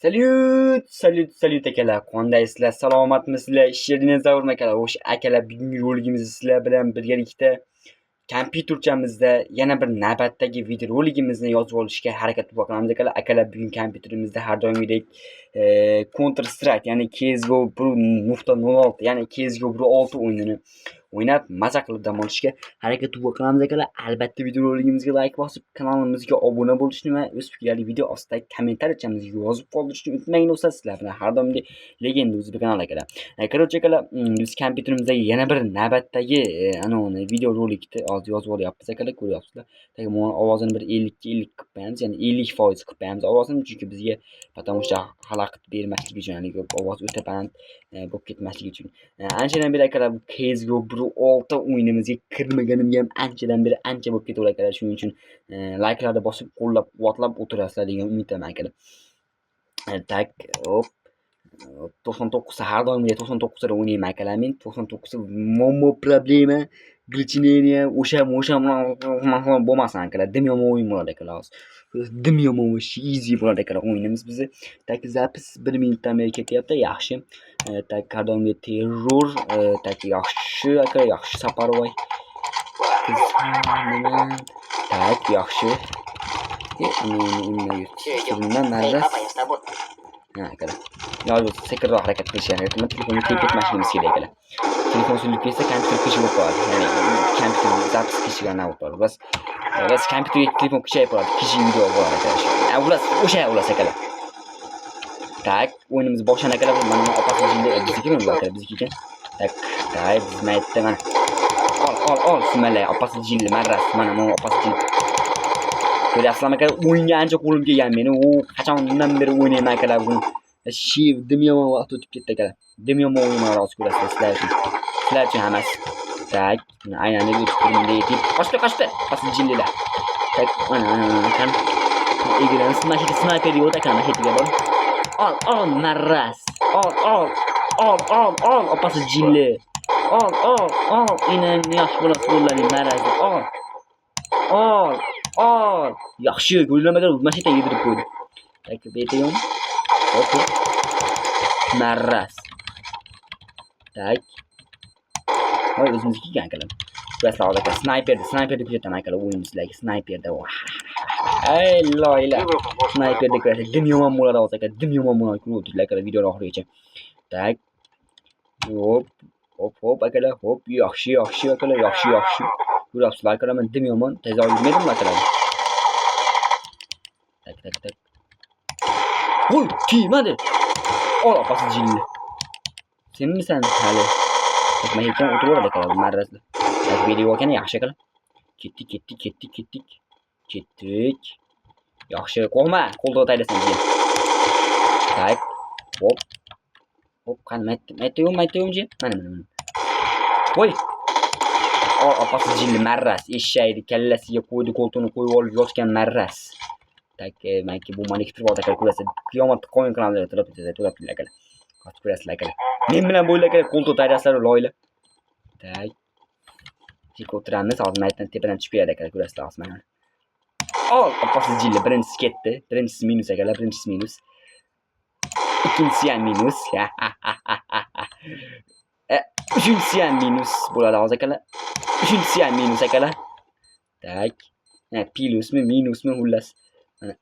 Salyut akalar, qandaysizlar? Salomatmisizlar? Shirinezavr akalar, o'sha akalar bugungi roligimizda sizlar bilan birgalikda kompyuterchamizda yana bir navbatdagi videoroligimizni yozib olishga harakat qilamiz akalar. Akalar bugun kompyuterimizda har doimgidek Counter Strike, ya'ni CS:GO 1.06, ya'ni CS:GO 1.6 o'yinini o'ynab maza qilib dam olishga harakat qilamiz akalar. Albatta videoroligimizga like bosib, kanalimizga obuna bo'lishni va o'z fikrlaringizni video ostidagi kommentariyamizga yozib qoldirishni unutmang do'stlar. Sizlar bilan har doimgidek legenda o'zbek kanal akalar. Короче akalar, biz kompyuterimizdagi yana bir navbatdagi videorolikni hozir yozib olyapmiz akalar, ko'ryapsizlar. Mana ovozini bir 50 ga 50 qilib qo'yamiz, ya'ni 50% qilib qo'yamiz ovozini, chunki bizga потому что xalaqit bermasligi uchun, ya'ni ovoz o'ta baland bo'lib ketmasligi uchun. Anchadan beri akalar bu CS:GO 1.6 o'yinimizga kirmaganimga ham ancha bo'lib ketaveradi akalar. Shuning uchun like'larni bosib qo'llab-quvvatlab o'tirasizlar degan umiddaman akalar. Tak, hop. 99 ta har doimgidek 99 ta o'ynayman akalar men. 99 ta muammo, problema, glitchinение, o'sha bo'lmasin akalar. Dim yomon o'yin bo'ladi akalar hozir. Dim yomon, easy bo'ladi akalar o'yinimiz bizni. Tak, zapis 1 minutdan beri ketyapti, yaxshi. Tak, har doimgidek terror, tak, yaxshi akalar, yaxshi Saparoy. Tak, yaxshi. akalar. Yolg'iz sekinroq harakat qilishyapti. Telefonni kelib ketmasligimiz kerak akalar. Telefon so'lib ketsa kompyuter qishib qoladi. Ya'ni kompyuter zapis qishigan bo'ladi. Bas kompyuterga telefon qishib qoladi. Qishish video bo'ladi akalar. O'sha akalar. Tak, o'yinimiz boshlanadi akalar. Mana opasi bizniki akalar, bizniki ekan. Tak, biz maytda mana. Ol, sumalay, opasi jilli marras. Mana opasi jilli. Ko'ryapsizlarmi akalar? O'yinga ancha qo'lim kelgan meni. Qachondan beri o'ynayman akalar buni. Dim yomon vaqt o'tib ketdi akalar. Dim yomon o'yinlar hozir ko'rasizlar sizlar uchun. Sizlar uchun hammasi. Tak, aynan o'tib turganda yetib. Qochdi. Past jillilar. Tak, mana kan. Egilan sniper yo'q akalar, maketiga bor. Ol, marras. Ol, opasi jilli. Ol, inan yaxshi bo'ladi qo'llaring marras. Ol. Yaxshi, go'llamagan mashina yedirib qo'ydi. Tak, betayon. Hop. Marras. Tak. Voy, o'zimizga kelgan akalar. Bilasizlar hozir sniperni kuzataman akalar, o'yinimizdagi sniperda. Ey loyla. Sniperda ko'rasiz, dim yomon bo'ladi hozir akalar. Dim yomon bo'ladi, ko'rib akalar video oxirigacha. Tak. Hop akalar, hop. Yaxshi akalar, yaxshi. Ko'ryapsizlar akalar, men dim yomon, tezroq yurmaydim akalar. Tak. Voy, tegmadi. Ol, opasi jilli. Senmisan hali? Men hech ham o'tiraveradi akalar, marraslar. Tak, video ekan, yaxshi akalar. Ketdik. Yaxshi, qo'rqma, qo'lda taylasan sen. Tak, hop. Qani maytayom-ji. Mana. Voy. Ol, opasi jilli marras, eshshaydi kallasiga qo'ydi, qo'ltig'ini qo'yib olib yotgan marras. Tak, menki bu mani kitirib oldi akalar, ko'rasiz. Qiyomat qo'yin qilamiz to'lab akalar. Hozir ko'rasizlar akalar. Men bilan bo'ylar akalar, qo'ltiq tayraslar loyla. Tak. Tik o'tiramiz, hozir maytdan tepadan tushib keladi akalar, ko'rasizlar hozir mana. Ol, opasi jilli, birinchisi ketdi. Birinchisi minus akalar, ikkinchisi ham minus. Uchinchisi ham minus bo'ladi hozir akalar. Uchinchisi ham minus akalar. Tak. Plusmi, minusmi xullas. Mana.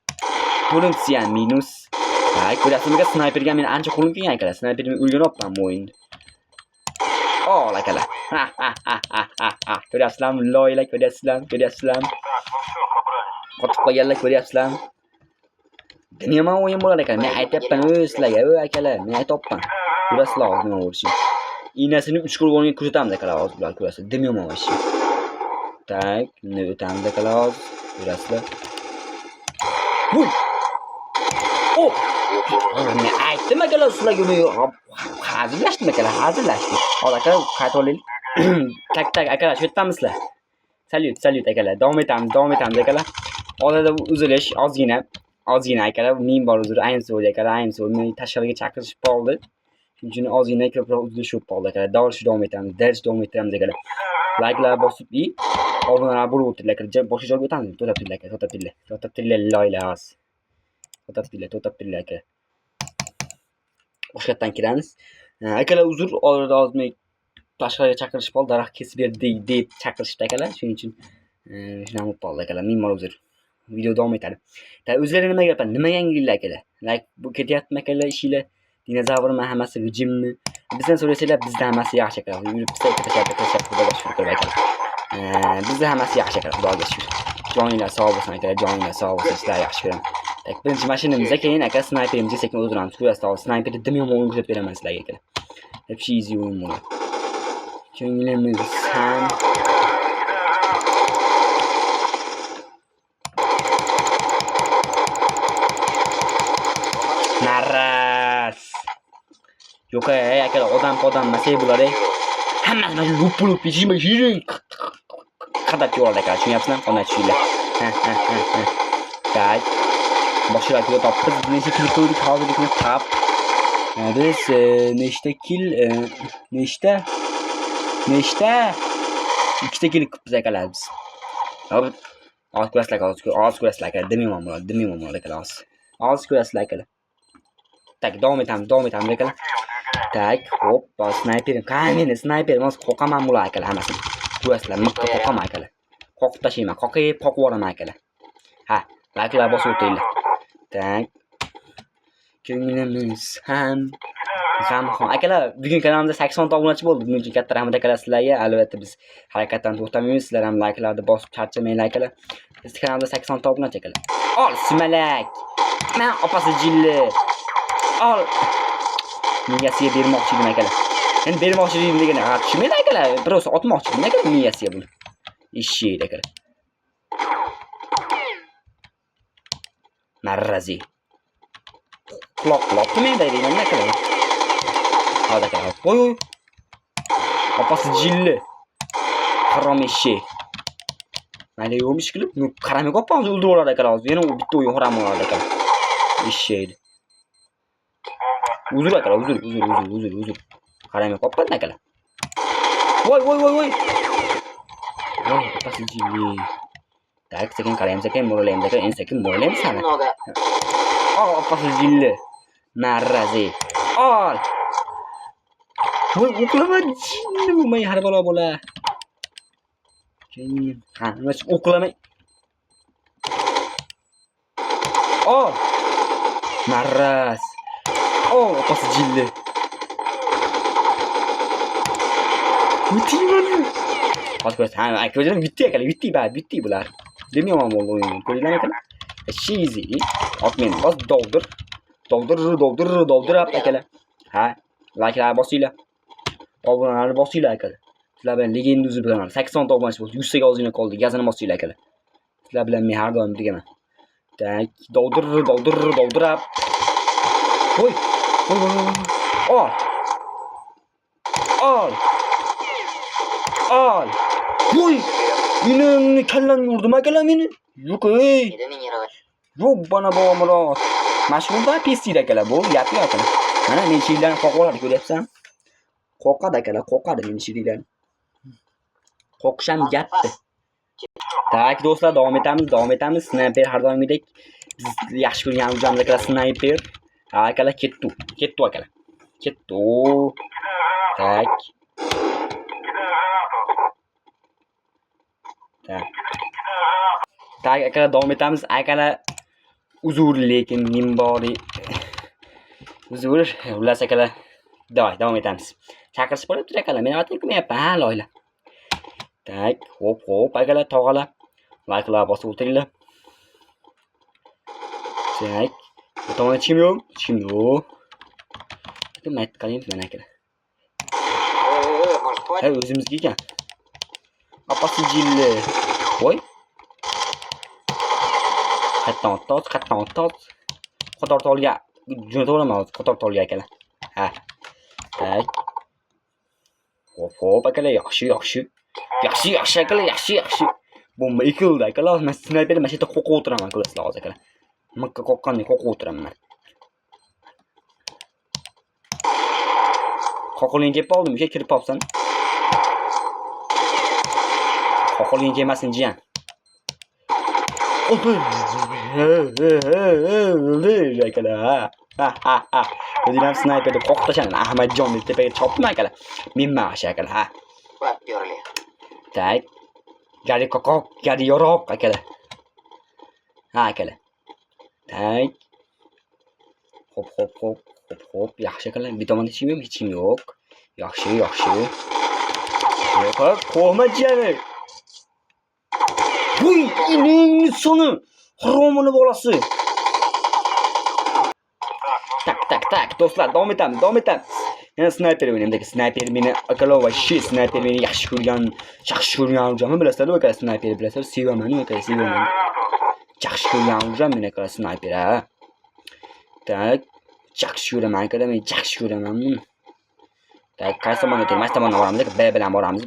To'rtinchisi ham minus. Tak, ko'ryapsizmi? Sniperga men ancha qo'lim kelgan akalar. Sniperni o'rganyapman bu o'yinda. Ol akalar. Ko'ryapsizlarmi? Loylar ko'ryapsizlarmi? Qotib qolganlar ko'ryapsizlarmi? Nima o'yin bo'ladi akalar? Men aytayapman sizlarga, akalar, men aytayapman. Ko'rasizlar hozir nima bo'lishini. Iynasini 3 qo'lga ko'rsatamiz akalar hozir, bular ko'rasizlar. Dim yomon ish. Tak, buni o'tamiz akalar hozir. Ko'rasizlar. Voy. Men aytdim akalar sizlarga uni hazillashdim akalar. Hozir akalar qayta olaylik. Tak akalar, shu yerdamizlar. Salyut akalar. Davom etamiz akalar. Hozirda uzilish ozgina akalar. Men bor uzr, ayamsa akalar, meni tashqariga chaqirishib qoldi. Shuning uchun ozgina ko'proq uzilish bo'lib qoldi akalar. Davom etamiz akalar. Like'lar bosib, obunalar bo'lib o'tirlar akalar. Boshqa joyga o'tamiz. To'xtab turlar akalar. To'xtab turlar loylar. To'xtab turlar akalar. boshqa yerdan kiramiz. Akalar uzr, orada ozmay tashqariga chaqirishib qoldi, daraxt kesib berdi deb chaqirishdi akalar. Shuning uchun shunaqa bo'lib qoldi akalar. Ming bor uzr. Video davom etadi. O'zlari nima gapadi? Nima yangiliklar akalar? Like bu ketyaptimi akalar ishinglar? Dinozavrmi, hammasi g'ijimmi? Bizdan so'rasanglar, bizda hammasi yaxshi akalar. Yurib tashab xudoga shukr akalar. Bizda hammasi yaxshi akalar, xudoga shukr. Joninglar sog' bo'lsin akalar, joninglar sog' bo'lsin, sizlar yaxshi ko'raman. Birinchi mashinamizda keyin aka snayperimizga sekin o'tiramiz. Ko'rasiz, snayperni dim yomon o'yin ko'rsatib beraman sizlarga akalar. Hep şey easy o'yin bo'ladi. Ko'nglimiz ham narras. Yo'q akalar, odam masay bo'ladi. Hammasi mana shu lup yirik qadab yoradi akalar. Tushunyapsizlarmi? Qanday tushinglar. Tak. Boshlar kilo topib, necha kilo qo'ydik hozirlikni tap. Biz nechta kil nechta? Ikkita kil qilibmiz akalar biz. Hop. Oz ko'rasizlar akalar. Dim yomon bo'ladi akalar. Oz ko'rasizlar akalar. Tak, davom etamiz akalar. Tak, hop, snayperim. Qani snayperim, hozir qoqaman bular akalar hammasini. Ko'rasizlar, miqqa qoqaman akalar. Qoqib tashlayman, qoqib yuboraman akalar. Ha, like'lar bosib o'tinglar. Tak. Ko'nglimiz ham akalar, bugun kanalimizda 80 ta obunachi bo'ldi. Buning uchun katta rahmat akalar sizlarga. Albatta biz harakatdan to'xtamaymiz. Sizlar ham like'larni bosib charchamanglar akalar. Biz kanalimizda 80 ta obunachi akalar. Ol, sumalak. Men opasi jilli. Ol. Miyasiga bermoqchi edim akalar. Endi bermoqchi edim degani g'at tushmaydi akalar. Biroz otmoqchi edim akalar miyasiga buni. Ishshaydi akalar. Narrazi. Quloq tumaydi deyman akalar. Hadi akalar. Voy. Opasi jilli. Harom eshak. Mayli yo'mish qilib, qaramay qopamiz o'ldirib yuboradi akalar. Yana u bitta o'yin harom bo'ladi akalar. Eshak. Uzr akalar, uzr. Qaramay qopadi akalar. Voy. Voy, opasi jilli. Tak, sekin qaraymiz ekan, mo'ralaymiz ekan, en sekin mo'ralaymiz sana. Ol, opasi jilli. Narrazi. Ol. Voy, o'qlama jinni bo'lmay har balo bo'la. Keyin, ha, nima o'qlamay. Ol. Narras. Ol, opasi jilli. O'tinglar. Hozir ha, ko'rdim bitti bular. Demi yomon bo'ldi o'yin. Ko'ringlar akalar. Easy. Otmen bos dovdirab akalar. Ha, like'lar bosinglar. Obunalarni bosinglar akalar. Sizlar bilan legenda uzib beraman. 80 ta obunachi bo'ldi. 100 taga ozgina qoldi. Gazini bosinglar akalar. Sizlar bilan men har doim birgaman. Tak, dovdirab. Voy. Ol. Voy. Meni kallam yurdim akalar meni. Yo'q ey. Yo'q bana bo'mroq. Mashhurda pestir akalar bu, gap yo'q akalar. Mana men shiylarni qoqoladi ko'ryapsan? Qoqadi akalar, qoqadi meni shiylarni. Qoqisham gapdi. Tak do'stlar, davom etamiz. Sniper har doimgidek biz yaxshi ko'rgan o'zimiz akalar sniper. Akalar ketdi akalar. Tak. Tak akalar davom etamiz. Akalar uzr lekin mimbori. Uzr, ular akalar. Davom etamiz. Chaqirish bo'lib turadi akalar. Men aytib qo'yapman, ha loyla. Tak, hop akalar, tog'alar. Like'lar bosib o'tiringlar. Tak. Bu tomonda kim yo'q? Mayt qalaymiz mana akalar. Ha, o'zimizga ekan. Opasi jilli. Voy. Qatdan tot. Qator tolga jo'nataman hozir. Qator tolga akalar. Ha. Tak. Hop akalar, yaxshi akalar, yaxshi. Bomba ikildi akalar. Men snayperni mana shu yerda qo'qib o'tiraman ko'rasizlar hozir akalar. Miqqa qoqqanday qo'qib o'tiraman. Qoqilgan kelib qoldim, kirib qolsan. Qoqilgan kelmasin jiyan. akalar. Ha. O'zing ham snayperni qo'q tashan Ahmadjon deb tepaga chopdim akalar. Men ma'sh akalar ha. Tak. Gari qoqoq, gari yoroq akalar. Ha akalar. Tak. Hop. Yaxshi akalar. Bir tomonda hech kim yo'q. Yaxshi. Yo'q, qo'rqma jiyani. Vuy, ining soni. Haromini bolasi. Tak. Do'stlar, davom etamiz. Yana snayper o'ynayman. Snayper meni akalar va snayper meni yaxshi ko'rgan o'jami bilasizlar, akalar snayper bilasizlar. Sevaman, akalar sevaman. Yaxshi ko'rgan o'jam meni akalar snayper ha. Tak. Yaxshi ko'raman akalar, men yaxshi ko'raman buni. Tak, qaysi tomonga o'tamiz? Tomonga boramiz, B bilan boramiz.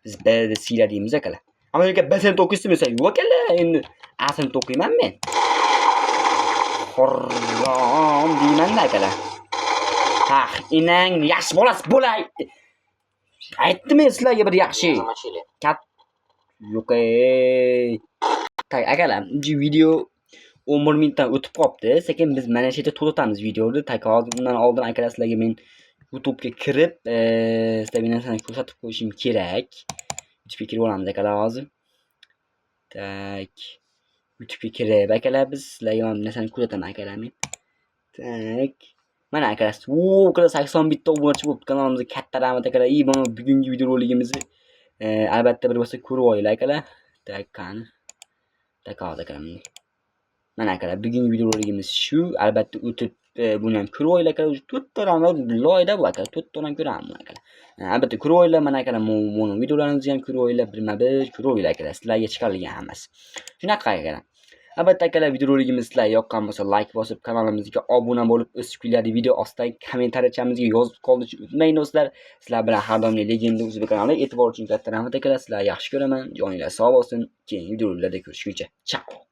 Biz B da C'lar deymiz akalar. Amerika B-ni to'qizmi desa, yo'q akalar, endi A-ni to'qiyman men. Xo'rom deyman-da akalar. Ha, inang yaxshi bolasi bo'lay. Aytdim sizlarga bir yaxshi. Yo'q Tak akalar, bu video 11 minutdan o'tib qopti. Sekin biz mana shu yerda to'xtatamiz videoni. Tak hozirdan oldin akalar sizlarga men YouTube'ga kirib, sizlarga narsani ko'rsatib qo'yishim kerak. YouTube'ga kirib olamiz akalar hozir. Tak. YouTube'ga kirib akalar biz sizlarga mana narsani ko'rsataman akalar men. Tak. Mana akalar, akalar 80 bitta obunachi bo'lib kanalimizga katta rahmat akalar. Mana bugungi video roligimizni albatta bir bo'lsa ko'rib olinglar akalar. Tak qani. Tak hozir akalar. Mana akalar, bugungi video roligimiz shu. Albatta o'tib buni ham ko'rib olinglar akalar. 4 ta loyda bu akalar. 4 ta ham ko'raman akalar. Albatta ko'rib olinglar mana akalar. Mana videolarimizni ham ko'rib olinglar, birma-bir ko'rib olinglar akalar. Sizlarga chiqarilgan hammasi. Shunaqa akalar. Albatta akalar, video roligimiz sizlarga yoqqan bo'lsa, like bosib, kanalimizga obuna bo'lib, o'z fikrlaringizni video ostidan kommentariyamizga yozib qoldirishni unutmang do'stlar. Sizlar bilan har doim legenda o'zbek kanali e'tibor uchun katta rahmat akalar. Sizlarni yaxshi ko'raman. Joninglar sog' bo'lsin. Keyingi videolarda ko'rishguncha. Ciao.